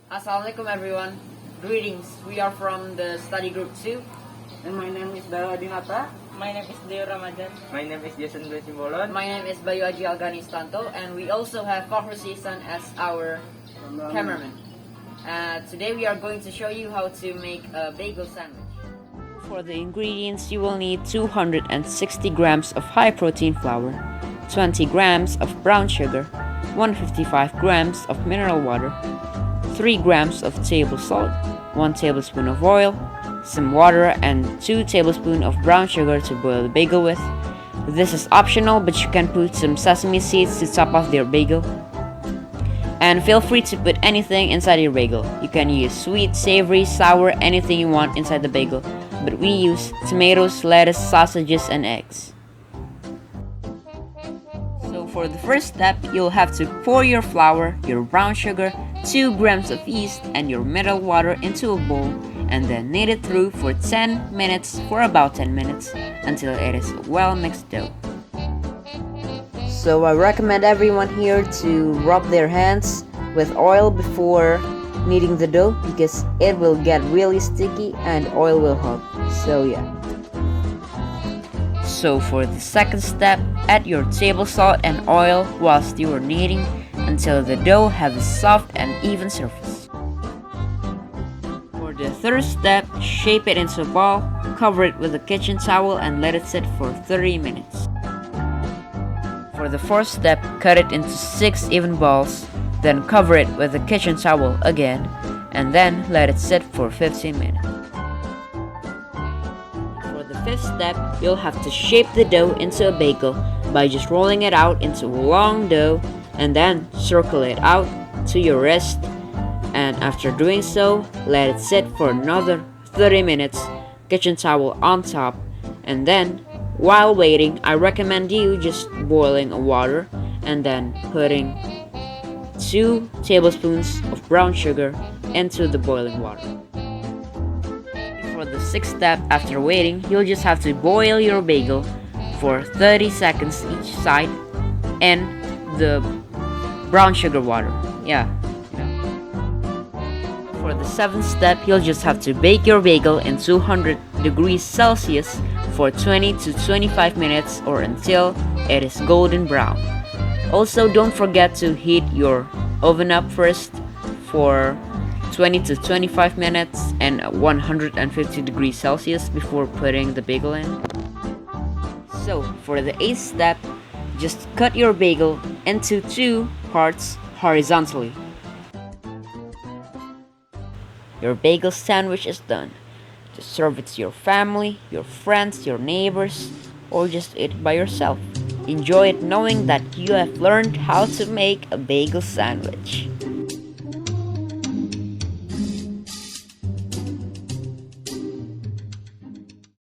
Assalamualaikum everyone. Greetings. We are from the study group 2. And my name is Dara Dinata. My name is Deo Ramadan. My name is Jason Simbolon. My name is Bayu Aji Algani Stanto, and we also have Fakhru Sisan as our cameraman. Today we are going to show you how to make a bagel sandwich. For the ingredients, you will need 260 grams of high protein flour, 20 grams of brown sugar, 155 grams of mineral water, 3 grams of table salt, 1 tablespoon of oil, some water, and 2 tablespoons of brown sugar to boil the bagel with. This is optional, but you can put some sesame seeds to top off your bagel. And feel free to put anything inside your bagel. You can use sweet, savory, sour, anything you want inside the bagel. But we use tomatoes, lettuce, sausages, and eggs. So for the first step, you'll have to pour your flour, your brown sugar, 2 grams of yeast, and your mineral water into a bowl, and then knead it through for about 10 minutes, until it is a well-mixed dough. So I recommend everyone here to rub their hands with oil before kneading the dough, because it will get really sticky and oil will help. So yeah. So for the second step, add your table salt and oil whilst you are kneading until the dough has a soft and even surface. For the third step, shape it into a ball, cover it with a kitchen towel and let it sit for 30 minutes. For the fourth step, cut it into 6 even balls, then cover it with a kitchen towel again, and then let it sit for 15 minutes. For the fifth step, you'll have to shape the dough into a bagel by just rolling it out into a long dough and then circle it out to your wrist, and after doing so, let it sit for another 30 minutes, kitchen towel on top, and then while waiting, I recommend you just boiling water and then putting 2 tablespoons of brown sugar into the boiling water. For the sixth step, after waiting, you'll just have to boil your bagel for 30 seconds each side in the brown sugar water. Yeah. For the seventh step, you'll just have to bake your bagel in 200 degrees Celsius for 20 to 25 minutes or until it is golden brown. Also, don't forget to heat your oven up first for 20 to 25 minutes and 150 degrees Celsius before putting the bagel in. So, for the eighth step, just cut your bagel into 2 parts horizontally. Your bagel sandwich is done. Just serve it to your family, your friends, your neighbors, or just eat it by yourself. Enjoy it knowing that you have learned how to make a bagel sandwich.